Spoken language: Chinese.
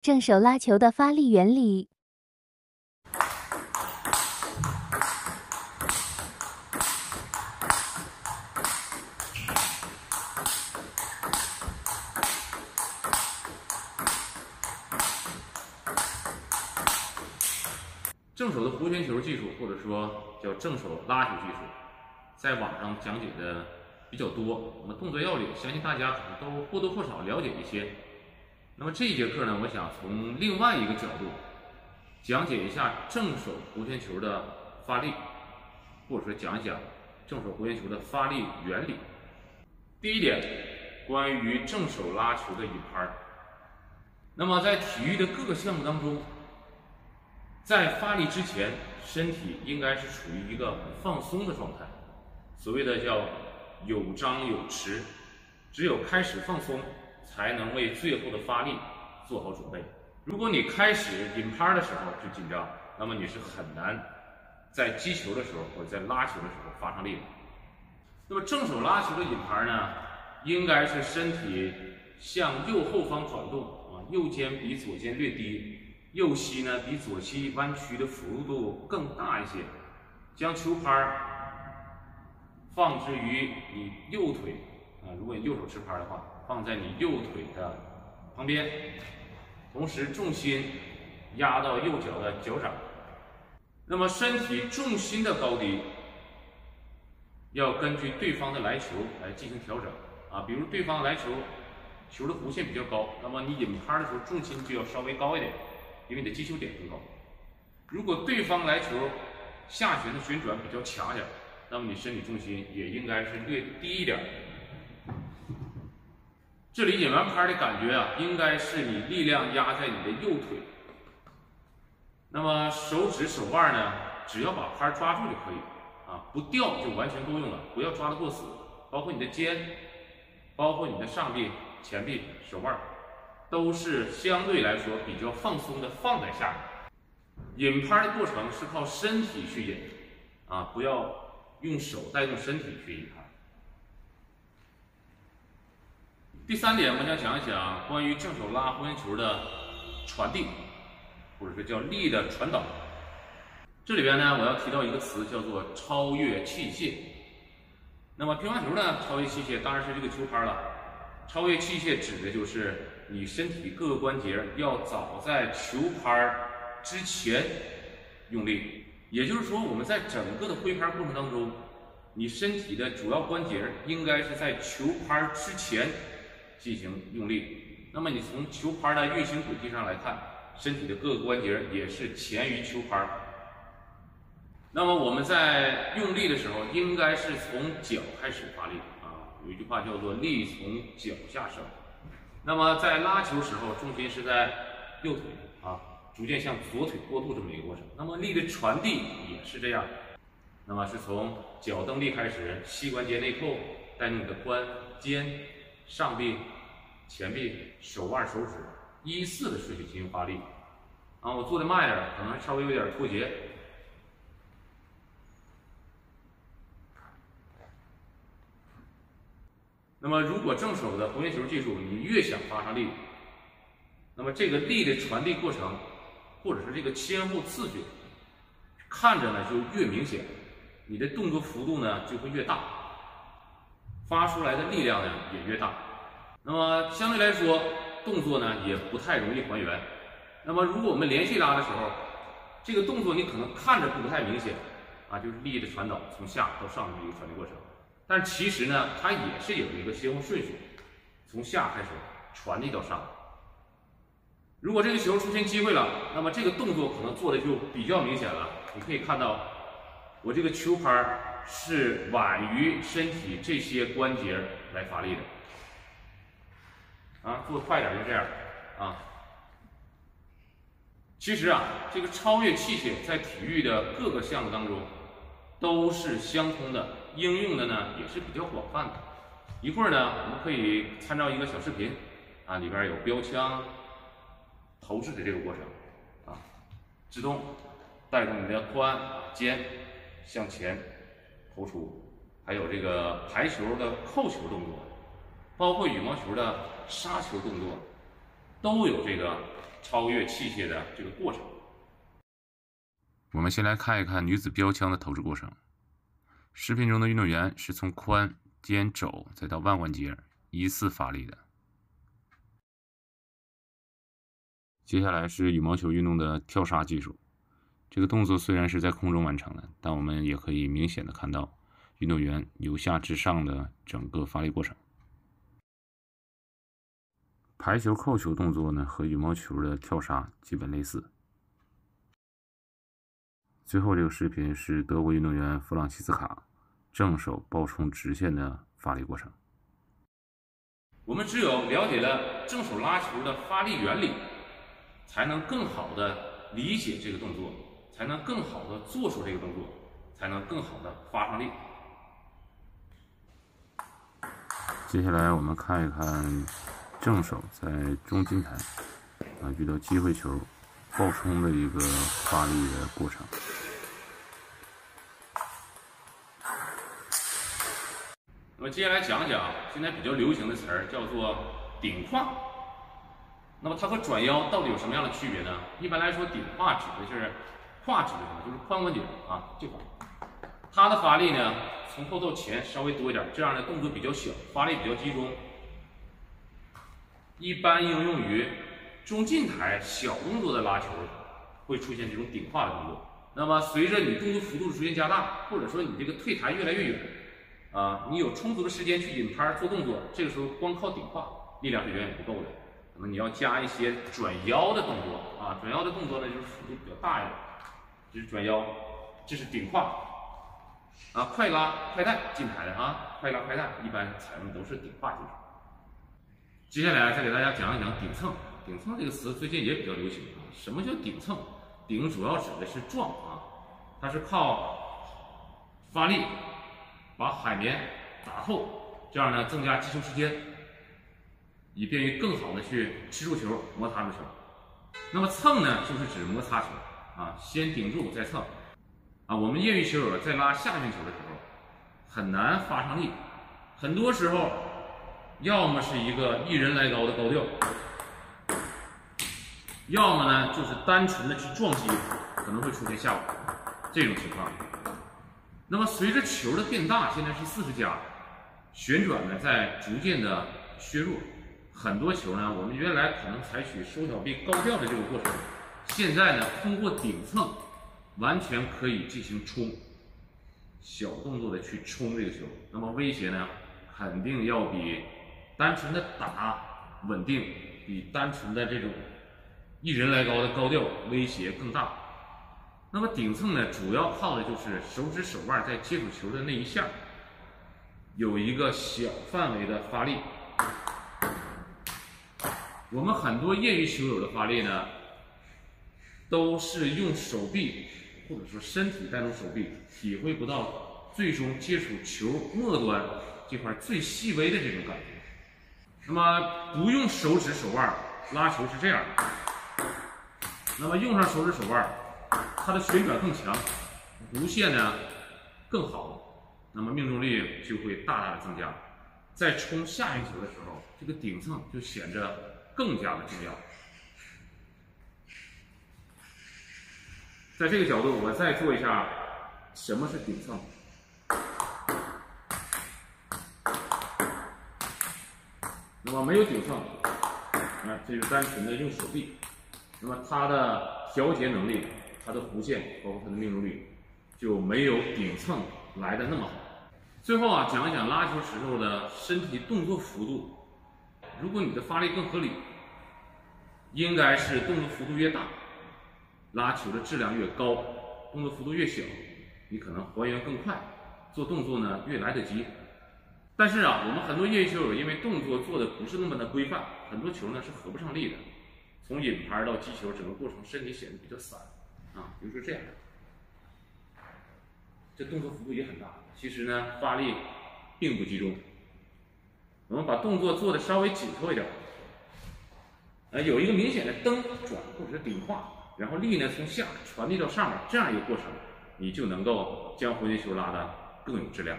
正手拉球的发力原理。正手的弧旋球技术，或者说叫正手拉球技术，在网上讲解的比较多。那么动作要领，相信大家可能都或多或少了解一些。那么这一节课呢，我想从另外一个角度讲解一下正手弧旋球的发力，或者说讲一讲正手弧旋球的发力原理。第一点，关于正手拉球的引拍。那么在体育的各个项目当中，在发力之前，身体应该是处于一个放松的状态，所谓的叫有张有弛，只有开始放松，才能为最后的发力做好准备。如果你开始引拍的时候就紧张，那么你是很难在击球的时候或者在拉球的时候发上力的。那么正手拉球的引拍呢，应该是身体向右后方转动，右肩比左肩略低，右膝呢比左膝弯曲的幅度更大一些，将球拍放置于你右腿如果你右手持拍的话，放在你右腿的旁边，同时重心压到右脚的脚掌。那么身体重心的高低要根据对方的来球来进行调整比如对方来球的弧线比较高，那么你引拍的时候重心就要稍微高一点，因为你的击球点更高。如果对方来球下旋的旋转比较强一点，那么你身体重心也应该是略低一点。这里引完拍的感觉应该是你力量压在你的右腿，那么手指手腕呢，只要把拍抓住就可以不掉就完全够用了，不要抓得过死。包括你的肩，包括你的上臂、前臂、手腕，都是相对来说比较放松的放在下面。引拍的过程是靠身体去引不要用手带动身体去引拍。第三点，我想讲一讲关于正手拉弧旋球的传递，或者是叫力的传导。这里边呢，我要提到一个词，叫做超越器械。那么乒乓球呢，超越器械当然是这个球拍了。超越器械指的就是你身体各个关节要早在球拍之前用力，也就是说我们在整个的挥拍过程当中，你身体的主要关节应该是在球拍之前进行用力。那么你从球拍的运行轨迹上来看，身体的各个关节也是前于球拍。那么我们在用力的时候，应该是从脚开始发力有一句话叫做力从脚下生。那么在拉球时候，重心是在右腿逐渐向左腿过渡这么一个过程。那么力的传递也是这样，那么是从脚蹬地开始，膝关节内扣，带动你的髋、肩、上臂、前臂、手腕、手指依次的顺序进行发力我做的慢一点，可能稍微有点脱节。那么如果正手的弧旋球技术你越想发上力，那么这个力的传递过程或者是这个先后次序看着呢就越明显，你的动作幅度呢就会越大，发出来的力量呢也越大。那么相对来说动作呢也不太容易还原。那么如果我们连续拉的时候，这个动作你可能看着不太明显就是力的传导从下到上的一个传递过程，但其实呢它也是有一个先后顺序，从下开始传递到上。如果这个球出现机会了，那么这个动作可能做的就比较明显了。你可以看到我这个球拍是晚于身体这些关节来发力的做得快点就这样其实这个超越器械在体育的各个项目当中都是相通的，应用的呢也是比较广泛的。一会儿呢我们可以参照一个小视频里边有标枪投掷的这个过程自动带动你的髋肩向前投出，还有这个排球的扣球动作，包括羽毛球的杀球动作，都有这个超越器械的这个过程。我们先来看一看女子标枪的投掷过程。视频中的运动员是从髋、肩、肘再到腕关节依次发力的。接下来是羽毛球运动的跳杀技术。这个动作虽然是在空中完成的，但我们也可以明显的看到运动员由下至上的整个发力过程。排球扣球动作呢，和羽毛球的跳杀基本类似。最后这个视频是德国运动员弗朗西斯卡正手爆冲直线的发力过程。我们只有了解了正手拉球的发力原理，才能更好的理解这个动作，才能更好的做出这个动作，才能更好的发上力。接下来我们看一看正手在中金台遇到机会球爆冲的一个发力的过程。那么接下来讲讲现在比较流行的词儿，叫做顶胯。那么它和转腰到底有什么样的区别呢？一般来说，顶胯指的是胯指的什么？就是髋关节这块。它的发力呢，从后到前稍微多一点，这样的动作比较小，发力比较集中。一般应用于中近台小动作的拉球，会出现这种顶胯的动作。那么随着你动作幅度逐渐加大，或者说你这个退台越来越远，你有充足的时间去引拍做动作，这个时候光靠顶胯力量是远远不够的。那么你要加一些转腰的动作转腰的动作呢，就是幅度比较大一点，这是转腰，这是顶胯快拉快带进台的快拉快带一般采用的都是顶胯技术。接下来再给大家讲一讲顶蹭。顶蹭这个词最近也比较流行什么叫顶蹭？顶主要指的是撞它是靠发力把海绵打透，这样呢增加击球时间，以便于更好的去吃住球、摩擦住球。那么蹭呢，就是指摩擦球先顶住再蹭我们业余球友在拉下旋球的时候很难发上力，很多时候要么是一个一人来高的高吊，要么呢就是单纯的去撞击，可能会出现下网这种情况。那么随着球的变大，现在是40加，旋转呢在逐渐的削弱，很多球呢我们原来可能采取收小臂高吊的这个过程，现在呢通过顶蹭完全可以进行冲，小动作的去冲这个球，那么威胁呢肯定要比单纯的打稳定，比单纯的这种一人来高的高吊威胁更大。那么顶蹭呢，主要靠的就是手指手腕在接触球的那一下有一个小范围的发力。我们很多业余球友的发力呢，都是用手臂或者说身体带动手臂，体会不到最终接触球末端这块最细微的这种感觉。那么不用手指手腕拉球是这样的，那么用上手指手腕，它的旋转更强，弧线呢更好，那么命中率就会大大的增加。在冲下旋球的时候，这个顶蹭就显得更加的重要。在这个角度，我再做一下什么是顶蹭。那么没有顶蹭，这就单纯的用手臂，那么它的调节能力、它的弧线，包括它的命中率，就没有顶蹭来的那么好。最后讲一讲拉球时候的身体动作幅度。如果你的发力更合理，应该是动作幅度越大，拉球的质量越高；动作幅度越小，你可能还原更快，做动作呢越来得及。但是我们很多业余球友因为动作做的不是那么的规范，很多球呢是合不上力的，从引拍到击球整个过程身体显得比较散比如说这样，这动作幅度也很大，其实呢发力并不集中。我们把动作做的稍微紧凑一点，有一个明显的蹬转或者是顶胯，然后力呢从下传递到上面，这样一个过程，你就能够将回旋球拉得更有质量。